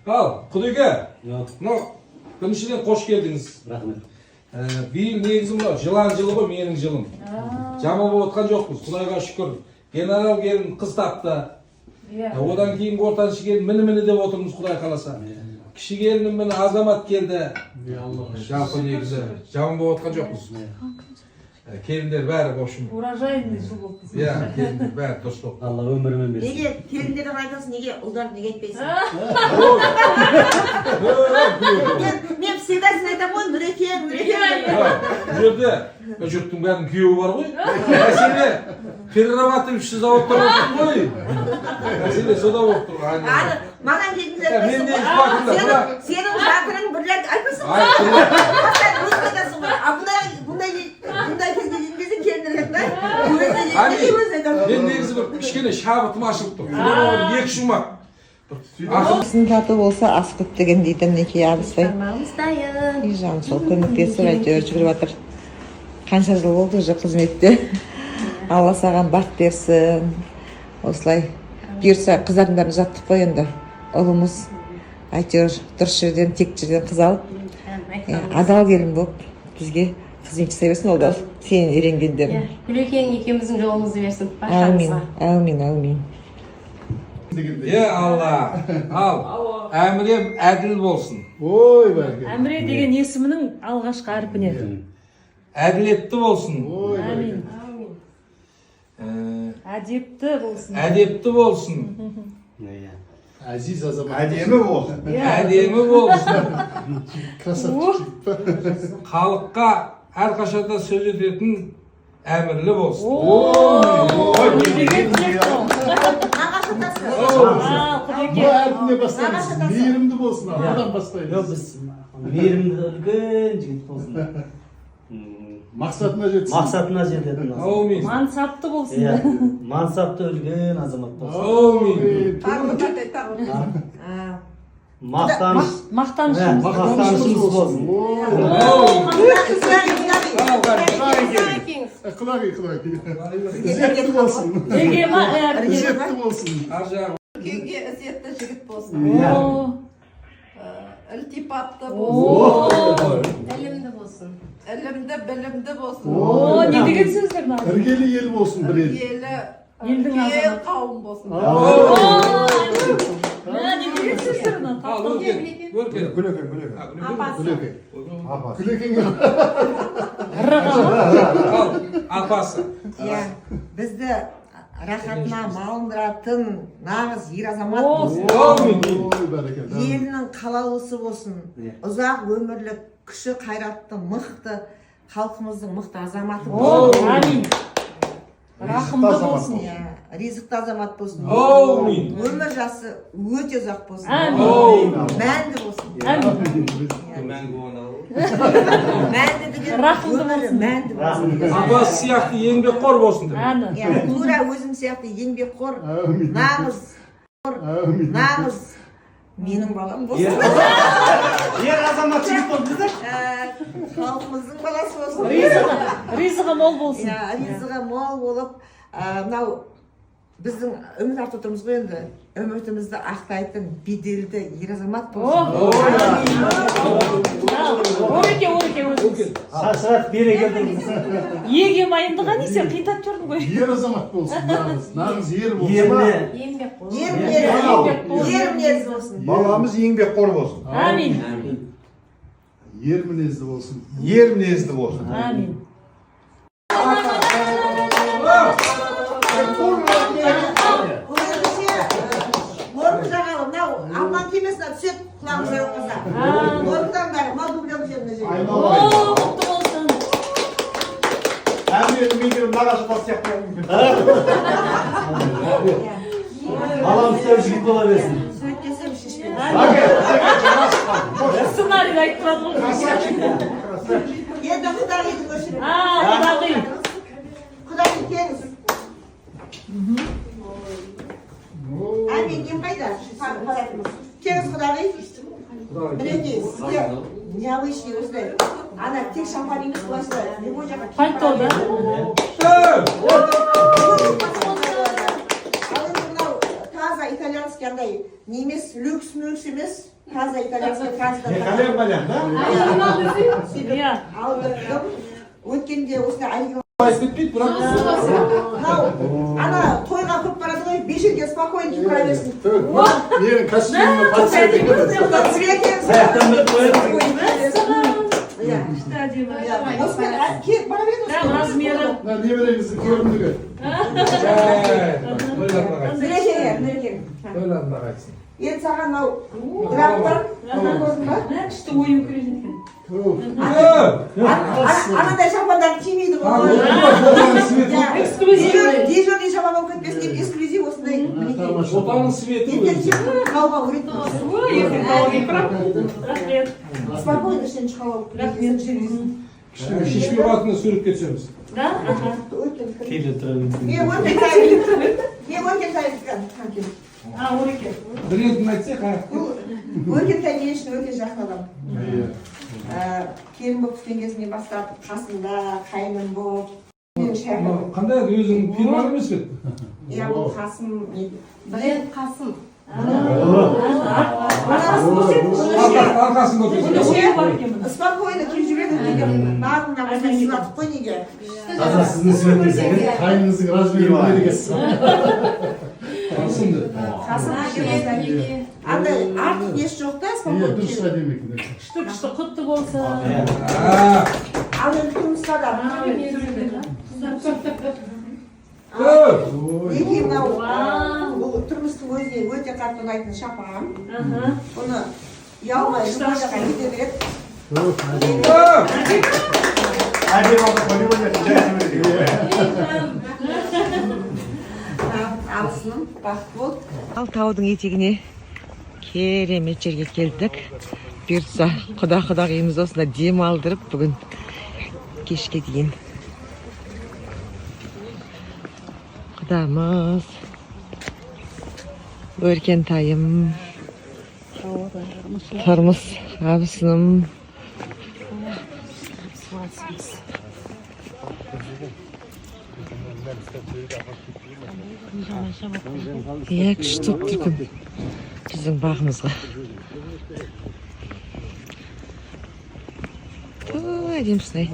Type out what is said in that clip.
Al, Kuduyga. Yok. No, birіншіден қош келдіңіз. Рахмет. Биыл негізі мынау жылан жылы ғой, менің жылым. Жаман болып отқан жоқпыз, Құдайға шүкір. Генерал келін қыз тапты. Одан кейін ортаншы келін міне деп отырмыз, Құдай қаласа. Кіші келінім міне Азамат келді. Жалпы негізі жаман болып отқан жоқпыз. Келіндер бәрі бошым. Урожайный жыл болды. Иә, келіндер бәрі дұрыс болып. Алла өмірімен берсін. Неге келіндерді айтасың, неге ұлдарды неге айтпайсың? Мен всегда сен айтамын ғой, Нұрекен. Бұл жерде жұрттың бәрінің күйеуі бар ғой. Мәселе перерабатывающий заводта болып тұр ғой. Мәселе сода болып тұр. Маған келдіңіз Мен не айтпайсың. Сенің жатырың бірләді айтпайсың ғой. Бұндай кезге келген кезде келіндер айтпай. Мен негізі бір кішкене шабытым ашылып тұр. Екі шумақ. Сың тату болса ас көп деген дейді мінекей абыстай. Үй жағын сол көмектесіп әйтеуір жүгіріп жатыр. Қанша жыл болды уже қызметте. Алла саған бақыт берсін. Осылай бұйырса қыздардың бәрін жаттық қой енді. Ұлымыз әйтеуір дұрыс жерден тек жерден қыз алып адал келін болып бізге қызмет жасай берсін. Ол да сенің үйренгендерің. Күлекең екеуміздің жолымызды берсін. Әумин, әумин, әумин. Алла, ал, әмірем әділ болсын. Ой, бәрекелді. Әміре деген есімінің алғашқы әрпінен. Әділетті болсын. Әмин. Әдепті болсын. Әдепті болсын. Әзиз азамат. Әдемі болсын. Әдемі болсын. Красавчик. Халыққа әрқашанда сөз ететін әмірлі болсын. Bu әрпіне бастаймыз. Мейірімді болсын. Одан бастаймыз. Yok biz meyrimde ölgün jigit bolsun. Maqsadına жетсін. Maqsadına жететін. Аумин. Мансапты болсын. Иә, мансапты ölgün азамат болсын. Аумин. Maqtanish. Мақтанышымыз. Maqtanishimiz болсын. Құлағы. Ізетті болсын. Ізетті болсын. Кеңге ізетті жігіт болсын. Ілтипатты болсын. Ілімді болсын. Ілімді, білімді болсын. Не деген сөздер мына? Іргелі ел болсын бір ел. Елдің ел қауым болсын. Не деген сөздер мына? Ал, өркен. Күлекен. Күлекен. Ал, апасы. Бізді рахатына малындыратын нағыз ер азамат болсын. Ой, бәрекелді. Елінің қалаулысы болсын. Ұзақ өмірлік, күші қайратты, мықты, халқымыздың мықты азаматы болсын. Амин. Рахымды болсын. Ризықты азамат болсын. Аумин. Өмір жасы өте ұзақ болсын. Амин. Мәнді болсын. Мәнді деген өмірі мәнді болсын. Апасы сияқты еңбекқор болсын деп. Тура өзім сияқты еңбекқор, нағыз менің балам болсын. Ер азамат жигит болду да? Халқымыздың баласы болсын. Ризығы мол болсын. Ризығы мол болып, мынау біздің үміт артып отырмыз ғой енді. Үмітімізді ақтайтын беделді ер азамат болсын. Өреке. Шашырат бере келдіңіз. Еге майымды ғани сен қиындап жүрдің ғой. Ер азамат болсын. Нағыз ер болсын. Ер мінезді болсын. Баламыз еңбекқор болсын. Амин. Ер мінезді болсын. Ер мінезді болсын. Амин. Морды жағалы, мынау аман кемесіне түсет құлағын жарылмаса. Мордыдан бәрі, мал дублем жеріне жеріне. Құтты болсын. Мен нағашы бас сияқты. Балам істеп жигит бола берсін. Сөйттесем шешпен. Сценарий айтып тұрады ғой. Енді құдағиды көшіріп. Құдағи. Құдағи келіңіз. Әмен кем қайда? Келіңіз құдағи. Мінекей, сізге необычный осылай. Ана тек шампан емес былайша. Пальто да? Ал енді мынау таза итальян итальянский андай не емес, люкс емес. Таза итальянский, таза. Калер балян, да? Иә. Алдырдым. Өткенде осындай айгыл. Айтып кетпейді, бірақ Мынау, ана тойға көп барады ғой, бешенге спокойно киіп бара берсін. Менің костюміме подсветка кетеді. Аяқтан бір қояды. Иә. Осымен келіп бара берді. Прям размері. Мына немереңіздің көрімдігі. Нұрекеге. ойланып айтсын. Енді саған мынау графтар, көрдің ба? Күшті ойын көреді екен. Анандай шапандар кимейді ғой. Эксклюзивный. Дежурный шапан болып кетпесін деп эксклюзив осындай. Отаның светі Ертең өзі. шығып қауға көретін болсын. Ой, ертең қалай рахмет. Спокойно ішінен шығып Рахмет. Шешпей батына суретке түсеміз. Да? Ага. Келе тұра берді. Мен өркен тайып А, ореке. Бір етін айтсақ, өркен тай мен үшін өте жақсы адам. Келін болып түскен кезінен бастап қасымда қайным болып менің шәкіртім. қандай өзің фирма емес пе? Иә, бұл қасым Бренд Қасым. Арқасын көтерсін. спокойно киіп жүреді деген барлығына осылай сыйлатып қой неге. Қазір сіздің светіңіз екен. Қайныңыздың размері не дегенсіз? Қасымды. Қасым деген осылай. Андай артық еш жоқ та, Иә, спокойно дұрыс киіп. әдемі екен. Күшті құтты болсын. Ал енді тұрмысқа да. Неге мынау бұл тұрмыстың өзіне өте қатты ұнайтын шапан. Бұны ұялмай жұмаға кете береді. Әдемі алды, полигонер, жай Алысының бақыт бол. Ал таудың етегіне керемет жерге келдік. Бұйыртса құда-құдағиымыз осында дем алдырып бүгін кешке дейін. Құдамыз, өркен тайым, тұрмыс абысыным. Иә, күшті болып тұр күн біздің бағымызға. Әдемісін ай.